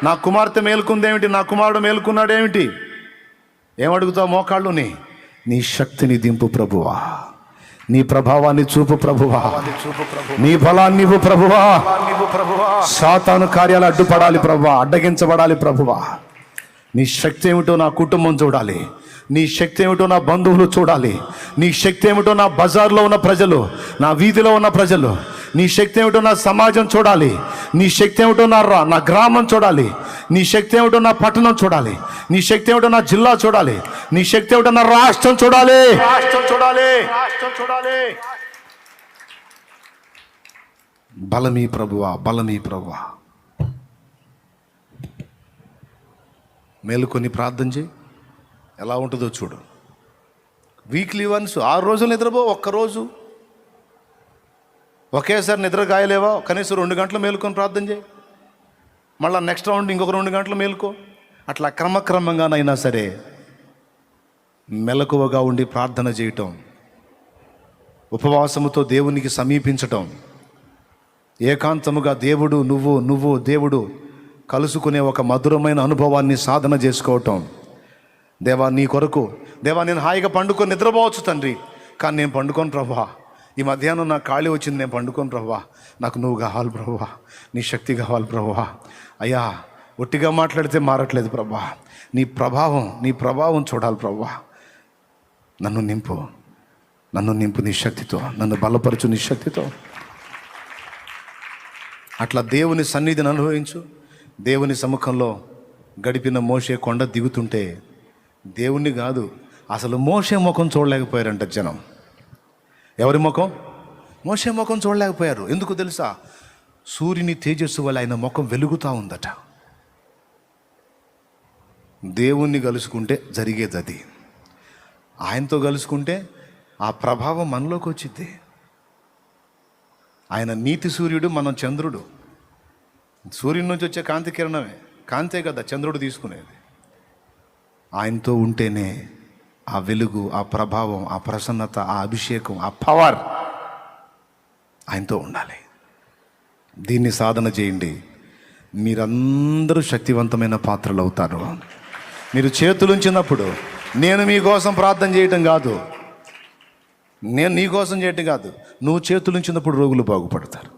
నా కుమార్తె మేలుకుందేమిటి, నా కుమారుడు మేలుకున్నాడేమిటి? ఏమడుగుతావు? మోకాళ్ళుని నీ శక్తిని దింపు ప్రభువా, నీ ప్రభావాన్ని చూపు ప్రభువా, నీ బలాన్ని ఇవ్వు ప్రభువా. సాతాను కార్యాలు అడ్డుపడాలి ప్రభువా, అడ్డగించబడాలి ప్రభువా. నీ శక్తి ఏమిటో నా కుటుంబం చూడాలి, నీ శక్తి ఏమిటో నా బంధువులు చూడాలి, నీ శక్తి ఏమిటో నా బజార్లో ఉన్న ప్రజలు, నా వీధిలో ఉన్న ప్రజలు, నీ శక్తి ఏమిటో నా సమాజం చూడాలి, నీ శక్తి ఏమిటో నా గ్రామం చూడాలి, నీ శక్తి ఏమిటో నా పట్టణం చూడాలి, నీ శక్తి ఏమిటో నా జిల్లా చూడాలి, నీ శక్తి ఏమిటో నా రాష్ట్రం చూడాలి. బలమీ ప్రభువా, బలమీ ప్రభువా. మేలుకొని ప్రార్థన చేయి, ఎలా ఉంటుందో చూడు. వీక్లీ వన్స్ 6 రోజులు నిద్రపో, ఒక్కరోజు ఒకేసారి నిద్ర గాయలేవా? కనీసం 2 గంటలు మేలుకొని ప్రార్థన చేయి. మళ్ళీ నెక్స్ట్ రౌండ్ ఇంకొక 2 గంటలు మేలుకో. అట్లా క్రమక్రమంగానైనా సరే మెలకువగా ఉండి ప్రార్థన చేయటం, ఉపవాసముతో దేవునికి సమీపించటం, ఏకాంతముగా దేవుడు నువ్వు దేవుడు కలుసుకునే ఒక మధురమైన అనుభవాన్ని సాధన చేసుకోవటం. దేవా నీ కొరకు, దేవా నేను హాయిగా పండుకొని నిద్రపోవచ్చు తండ్రి, కానీ నేను పండుకోను ప్రభువా. ఈ మధ్యాహ్నం నాకు ఖాళీ వచ్చింది, నేను పండుకోను ప్రభువా. నాకు నువ్వు కావాలి ప్రభువా, నీ శక్తి కావాలి ప్రభువా. అయ్యా ఒట్టిగా మాట్లాడితే మారట్లేదు ప్రభువా, నీ ప్రభావం చూడాలి ప్రభువా. నన్ను నింపు నీ శక్తితో, నన్ను బలపరచు నీ శక్తితో. అట్లా దేవుని సన్నిధిని అనుభవించు. దేవుని సముఖంలో గడిపిన మోషే కొండ దిగుతుంటే దేవుణ్ణి కాదు, అసలు మోషే ముఖం చూడలేకపోయారంట జనం. ఎవరి ముఖం? మోషే ముఖం చూడలేకపోయారు. ఎందుకు తెలుసా? సూర్యుని తేజస్సు వల్ల ఆయన ముఖం వెలుగుతూ ఉందట. దేవుణ్ణి కలుసుకుంటే జరిగేది అది. ఆయనతో కలుసుకుంటే ఆ ప్రభావం మనలోకి వచ్చింది. ఆయన నీతి సూర్యుడు, మనం చంద్రుడు. సూర్యుడి నుంచి వచ్చే కాంతి కిరణమే, కాంతే కదా చంద్రుడు తీసుకునేది. ఆయనతో ఉంటేనే ఆ వెలుగు, ఆ ప్రభావం, ఆ ప్రసన్నత, ఆ అభిషేకం, ఆ పవర్ ఆయనతో ఉండాలి. దీన్ని సాధన చేయండి. మీరందరూ శక్తివంతమైన పాత్రలు అవుతారు. మీరు చేతులుంచినప్పుడు, నేను మీకోసం ప్రార్థన చేయటం కాదు, నేను నీకోసం చేయటం కాదు, నువ్వు చేతులుంచినప్పుడు రోగులు బాగుపడతారు.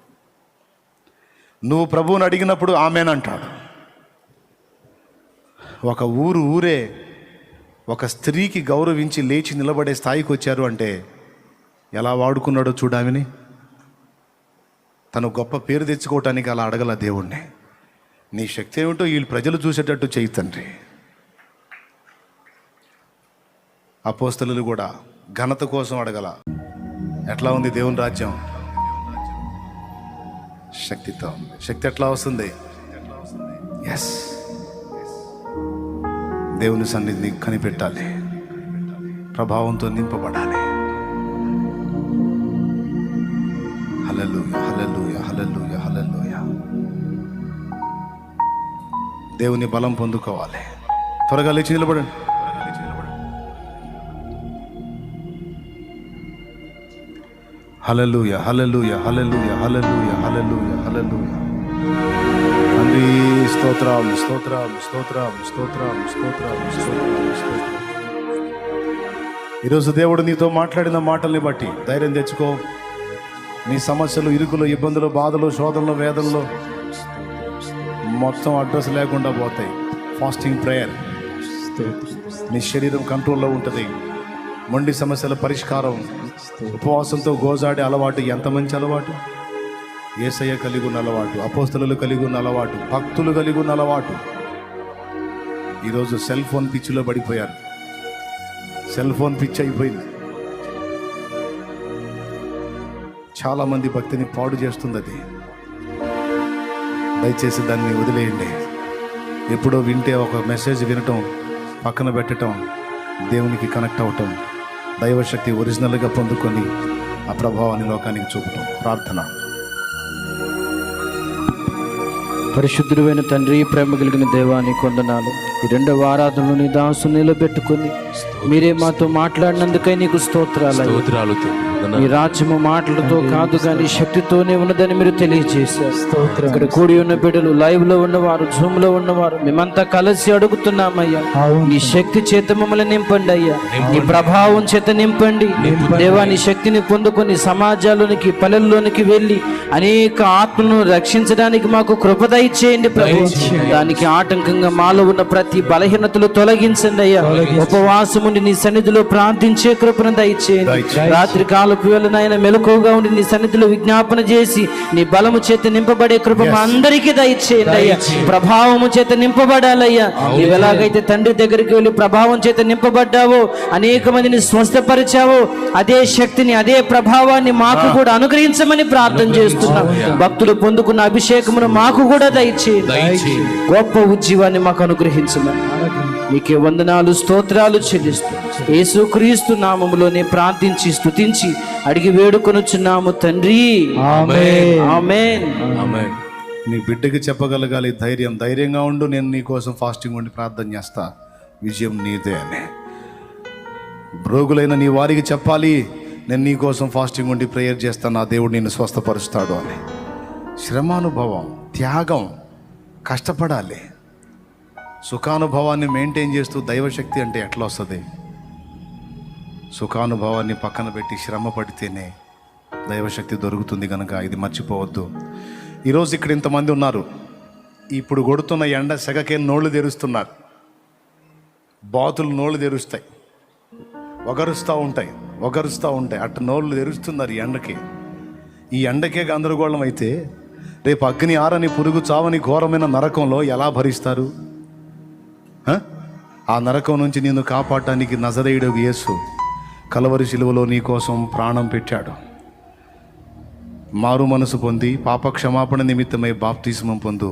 నువ్వు ప్రభువుని అడిగినప్పుడు ఆమెనంటాడు. ఒక ఊరే ఒక స్త్రీకి గౌరవించి లేచి నిలబడే స్థాయికి వచ్చారు అంటే ఎలా వాడుకున్నాడో చూడామని. తను గొప్ప పేరు తెచ్చుకోవటానికి అలా అడగల దేవుణ్ణి. నీ శక్తి ఏమిటో వీళ్ళు ప్రజలు చూసేటట్టు చేయి తండ్రి. అపోస్తలులు కూడా ఘనత కోసం అడగల. ఎట్లా ఉంది దేవుని రాజ్యం? శక్తితో. శక్తి ఎట్లా వస్తుంది? ఎస్, దేవుని సన్నిధిని కనిపెట్టాలి, ప్రభావంతో నింపబడాలి. హల్లెలూయా, హల్లెలూయా, హల్లెలూయా, హల్లెలూయా. దేవుని బలం పొందుకోవాలి. త్వరగా లేచి నిలబడండి. హల్లెలూయా, హల్లెలూయా, హల్లెలూయా, హల్లెలూయా, హల్లెలూయా, హల్లెలూయా. తండ్రి స్తోత్రాలు, స్తోత్రాలు, స్తోత్రాలు, స్తోత్రాలు, స్తోత్రాలు, స్తోత్రాలు, స్తోత్రాలు. ఈరోజు దేవుడు నీతో మాట్లాడిన మాటల్ని బట్టి ధైర్యం తెచ్చుకో. నీ సమస్యలు, ఇరుకులు, ఇబ్బందులు, బాధలు, శోధనలు, వేదనలు మొత్తం అడ్రస్ లేకుండా పోతాయి. ఫాస్టింగ్ ప్రేయర్, నీ శరీరం కంట్రోల్లో ఉంటుంది. మొండి సమస్యల పరిష్కారం, ఉపవాసంతో గోజాడే అలవాటు ఎంత మంచి అలవాటు! యేసయ్య కలిగి ఉన్న అలవాటు, అపోస్తలులు కలిగి ఉన్న అలవాటు, భక్తులు కలిగి ఉన్న అలవాటు. ఈరోజు సెల్ ఫోన్ పిచ్చిలో పడిపోయారు. సెల్ ఫోన్ పిచ్చి అయిపోయింది. చాలామంది భక్తిని పాడు చేస్తుంది అది. దయచేసి దాన్ని వదిలేయండి. ఎప్పుడో వింటే ఒక మెసేజ్ వినటం, పక్కన పెట్టడం, దేవునికి కనెక్ట్ అవటం, దైవశక్తి ఒరిజినల్గా పొందుకొని ఆ ప్రభావాన్ని లోకానికి చూపటం. ప్రార్థన. పరిశుద్ధుడైన తండ్రి, ప్రేమ కలిగిన దేవానికి వందనాలు. ఈ 2వ ఆరాధనలో నీ దాసుని నిలబెట్టుకొని మీరే మాతో మాట్లాడినందుకై నీకు స్తోత్రాలు. ఈ రాజ్యము మాటలతో కాదు కానీ శక్తితోనే ఉన్నదని మీరు తెలియజేశారు. ఇక్కడ కూడి ఉన్న బిడ్డలు, లైవ్ లో ఉన్నవారు, జూమ్ లో ఉన్నవారు, మేమంతా కలిసి అడుగుతున్నామయ్యా, నీ శక్తి చేత మమ్మల్ని నింపండి అయ్యా, నీ ప్రభావం చేత నింపండి దేవా. నీ శక్తిని పొందుకొని సమాజాల్లోనికి, పల్లెల్లోనికి వెళ్ళి అనేక ఆత్మలను రక్షించడానికి మాకు కృప దయచేయండి ప్రభు. దానికి ఆటంకంగా మాలో ఉన్న ప్రతి బలహీనతలు తొలగించండి అయ్యా. ఉపవాసం ఉండి నీ సన్నిధిలో ప్రార్థించే కృపను దయచేయండి. రాత్రి కాలపు వేళనైనా మెలకువగా ఉండి నీ సన్నిధిలో విజ్ఞాపన చేసి నీ బలము చేత నింపబడే కృప మా అందరికీ దయచేయండి అయ్యా. ప్రభావము చేత నింపబడాలయ్యా. నీవు ఎలాగైతే తండ్రి దగ్గరికి వెళ్ళి ప్రభావం చేత నింపబడ్డావో, అనేక మందిని స్వస్థపరిచావో, అదే శక్తిని, అదే ప్రభావాన్ని మాకు కూడా అనుగ్రహించమని ప్రార్థన చేస్తున్నాం. భక్తులు పొందుకున్న అభిషేకమును మాకు కూడా దయచేయండి. గొప్ప ఉజ్జీవాన్ని మాకు అనుగ్రహించమని నీకే వందనాలు, స్తోత్రాలు చెల్లిస్తూ యేసుక్రీస్తు నామములోనే ప్రార్థించి స్తుతించి అడిగి వేడుకొనుచున్నాము తండ్రి. ఆమేన్, ఆమేన్, ఆమేన్. నీ బిడ్డకి చెప్పగలగాలి ధైర్యంగా ఉండు, నేను నీ కోసం ఫాస్టింగ్ ఉండి ప్రార్థన చేస్తా, విజయం నీదే అని. రోగులైన నీ వారికి చెప్పాలి, నేను నీ కోసం ఫాస్టింగ్ ఉండి ప్రేయర్ చేస్తాను, నా దేవుడు నిన్ను స్వస్థపరుస్తాడు అని. శ్రమానుభవం, త్యాగం, కష్టపడాలి. సుఖానుభవాన్ని మెయింటైన్ చేస్తూ దైవశక్తి అంటే ఎట్లా వస్తుంది? సుఖానుభవాన్ని పక్కన పెట్టి శ్రమ పడితేనే దైవశక్తి దొరుకుతుంది. కనుక ఇది మర్చిపోవద్దు. ఈరోజు ఇక్కడ ఇంతమంది ఉన్నారు, ఇప్పుడు కొడుతున్న ఎండ సెగకే నోళ్ళు తెరుస్తున్నారు, బాతులు నోళ్ళు తెరుస్తాయి, ఒగరుస్తూ ఉంటాయి, అట్ట నోళ్ళు తెరుస్తున్నారు ఈ ఎండకి. ఈ ఎండకే గందరగోళం అయితే రేపు అగ్ని ఆరని, పురుగు చావని ఘోరమైన నరకంలో ఎలా భరిస్తారు? ఆ నరకం నుంచి నిన్ను కాపాడటానికి నజరేయుడు యేసు కలవరి శిలువలో నీ కోసం ప్రాణం పెట్టాడు. మారు మనసు పొంది పాప క్షమాపణ నిమిత్తమై బాప్తిస్మం పొందు,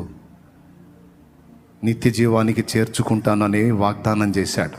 నిత్య జీవానికి చేర్చుకుంటానని వాగ్దానం చేశాడు.